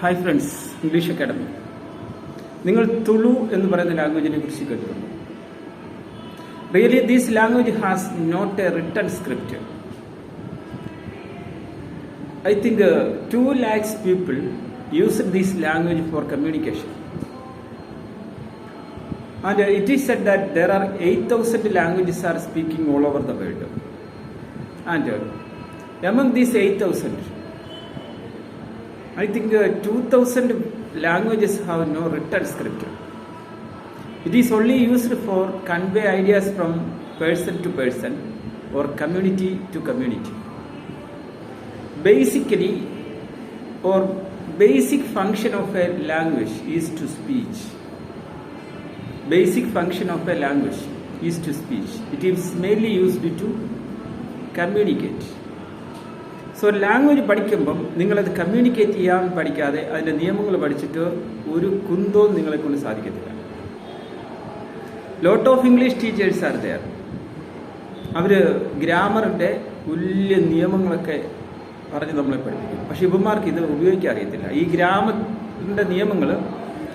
Hi friends, English academy. നിങ്ങൾ തുളു എന്ന് പറയുന്ന ലാംഗ്വേജിനെ കുറിച്ച് കേട്ടിട്ടുണ്ട്. Really this language has not a written script. I think 2 lakhs people use this language for communication. And it is said that there are 8,000 languages are speaking all over the world. And among these 8,000, I think 2,000 languages have no written script. It is only used for convey ideas from person to person or community to community. Basically, or basic function of a language is to speech. Basic function of a language is to speech. It is mainly used to communicate. So language പഠിക്കുമ്പം നിങ്ങളത് communicate ചെയ്യാൻ പഠിക്കാതെ അതിൻ്റെ നിയമങ്ങൾ പഠിച്ചിട്ട് ഒരു കുന്തവും നിങ്ങളെ കൊണ്ട് സാധിക്കത്തില്ല. Lot of English teachers are there. അവർ ഗ്രാമറിൻ്റെ വലിയ നിയമങ്ങളൊക്കെ പറഞ്ഞ് നമ്മളെ പഠിപ്പിക്കും. പക്ഷെ ഇവന്മാർക്ക് ഇത് ഉപയോഗിക്കാൻ അറിയത്തില്ല. ഈ ഗ്രാമത്തിൻ്റെ നിയമങ്ങൾ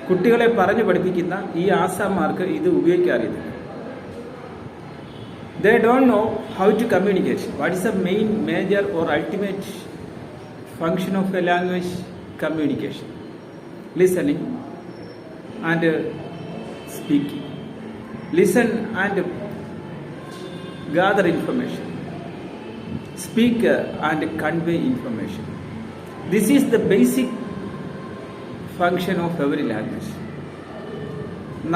കുട്ടികളെ പറഞ്ഞു പഠിപ്പിക്കുന്ന ഈ ആസാമാർക്ക് ഇത് ഉപയോഗിക്കാൻ അറിയത്തില്ല. They don't know how to communicate. What is the main, major or ultimate function of a language? Communication. Listening and speaking. Listen and gather information. Speak and convey information. This is the basic function of every language.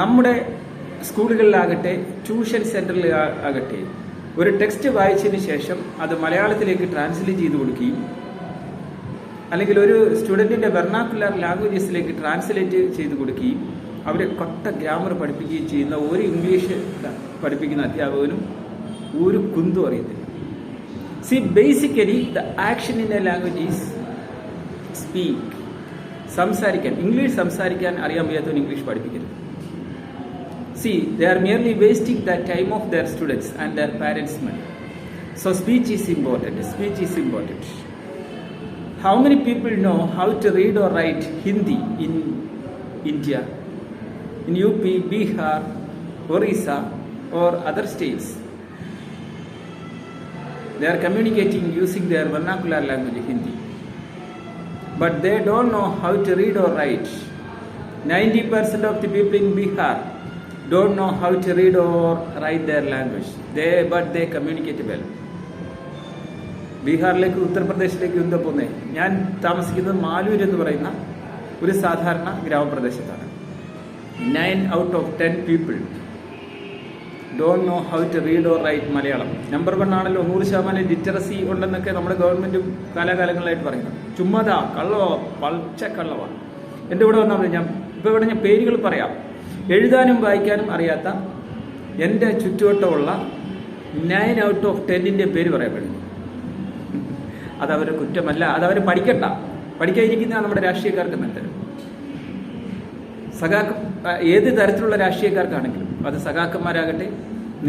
നമ്മുടെ സ്കൂളുകളിലാകട്ടെ tuition സെൻറ്ററിലാകട്ടെ ഒരു text വായിച്ചതിന് ശേഷം അത് മലയാളത്തിലേക്ക് translate ചെയ്ത് കൊടുക്കുകയും അല്ലെങ്കിൽ ഒരു സ്റ്റുഡൻറ്റിൻ്റെ vernacular ലാംഗ്വേജസിലേക്ക് translate ചെയ്ത് കൊടുക്കുകയും അവരെ കൊട്ട ഗ്രാമർ പഠിപ്പിക്കുകയും ചെയ്യുന്ന ഒരു ഇംഗ്ലീഷ് പഠിപ്പിക്കുന്ന അധ്യാപകനും ഒരു കുന്തും അറിയത്തില്ല. See, basically the action in a language is speak. സംസാരിക്കാൻ, ഇംഗ്ലീഷ് സംസാരിക്കാൻ അറിയാൻ വയ്യാത്തവൻ English പഠിപ്പിക്കരുത്. See, they are merely wasting the time of their students and their parents' money. So speech is important. Speech is important. How many people know how to read or write Hindi in India, in UP, Bihar, Orissa or other states? They are communicating using their vernacular language Hindi. But they don't know how to read or write. 90% of the people in Bihar don't know how to read or write their language. But they communicate well. ബീഹാറിലേക്ക് ഉത്തർപ്രദേശിലേക്ക് എന്താ പോകുന്നത്? ഞാൻ താമസിക്കുന്നത് മാലൂർ എന്ന് പറയുന്ന ഒരു സാധാരണ ഗ്രാമപ്രദേശത്താണ്. 9 out of 10 people don't know how to read or write Malayalam. Number 1 ആണല്ലോ. 100% literacy ഉണ്ടെന്നൊക്കെ നമ്മുടെ ഗവൺമെൻറ്റും കാലാകാലങ്ങളായിട്ട് പറയുന്നത്. ചുമ്മാതാ, കള്ളവോ, പൾച്ച കള്ളവാണ്. എൻ്റെ കൂടെ വന്നാൽ ഞാൻ ഇവിടെ പേരുകൾ പറയാം. എഴുതാനും വായിക്കാനും അറിയാത്ത എൻ്റെ ചുറ്റുവട്ടമുള്ള 9 out of 10 പേര് പറയപ്പെടുന്നു. അതവരുടെ കുറ്റമല്ല, അതവർ പഠിക്കണ്ട. പഠിക്കാതിരിക്കുന്ന നമ്മുടെ രാഷ്ട്രീയക്കാർക്ക് നല്ലത്. ഏത് തരത്തിലുള്ള രാഷ്ട്രീയക്കാർക്കാണെങ്കിലും, അത് സഖാക്കന്മാരാകട്ടെ,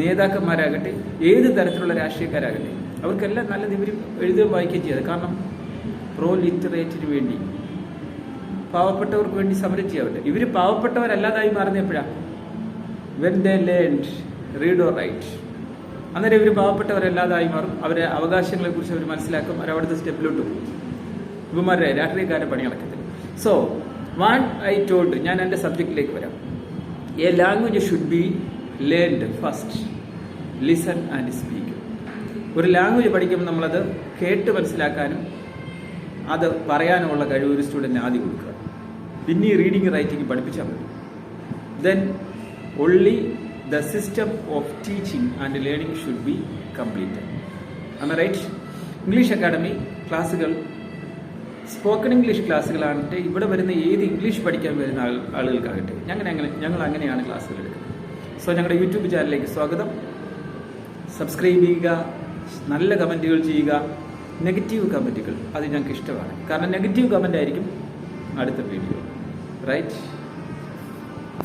നേതാക്കന്മാരാകട്ടെ, ഏത് തരത്തിലുള്ള രാഷ്ട്രീയക്കാരാകട്ടെ, അവർക്കെല്ലാം നല്ലത് ഇവർ എഴുതുകയും വായിക്കുകയും ചെയ്തത്. കാരണം പ്രോ ലിറ്ററേറ്റിന് വേണ്ടി, പാവപ്പെട്ടവർക്ക് വേണ്ടി സമരം ചെയ്യാവില്ല. ഇവർ പാവപ്പെട്ടവരല്ലാതായി മാറുന്ന എപ്പോഴാണ്? When they learned read or write. അന്നേരം ഇവർ പാവപ്പെട്ടവരല്ലാതായി മാറും. അവരെ അവകാശങ്ങളെക്കുറിച്ച് അവർ മനസ്സിലാക്കും. അവരവിടുത്തെ സ്റ്റെപ്പിലോട്ട് പോകും. ഇവന്മാരുടെ രാഷ്ട്രീയക്കാരെ പണി നടക്കത്തില്ല. സോ വാട്ട് ഐ ടോൾഡ്, ഞാൻ എൻ്റെ സബ്ജക്റ്റിലേക്ക് വരാം. A language should be learned first, listen and speak. ഒരു ലാംഗ്വേജ് പഠിക്കുമ്പോൾ നമ്മളത് കേട്ട് മനസ്സിലാക്കാനും അത് പറയാനുമുള്ള കഴിവ് ഒരു സ്റ്റുഡൻറ്റിന് ആദ്യം കൊടുക്കുക. പിന്നെ ഈ റീഡിങ് റൈറ്റിംഗ് പഠിപ്പിച്ചാൽ മതി. Then only the system of teaching and learning should be completed. Am I right? English academy ക്ലാസ്സുകൾ, സ്പോക്കൺ ഇംഗ്ലീഷ് ക്ലാസ്സുകളാകട്ടെ, ഇവിടെ വരുന്ന ഏത് ഇംഗ്ലീഷ് പഠിക്കാൻ വരുന്ന ആളുകൾക്കാകട്ടെ, ഞങ്ങൾ അങ്ങനെയാണ് ക്ലാസ്സുകൾ എടുക്കുന്നത്. സോ ഞങ്ങളുടെ യൂട്യൂബ് ചാനലിലേക്ക് സ്വാഗതം. സബ്സ്ക്രൈബ് ചെയ്യുക, നല്ല കമൻറ്റുകൾ ചെയ്യുക. നെഗറ്റീവ് കമൻറ്റുകൾ അത് ഞങ്ങൾക്ക് ഇഷ്ടമാണ്. കാരണം നെഗറ്റീവ് കമൻ്റ് ആയിരിക്കും അടുത്ത വീഡിയോ. റൈറ്റ്?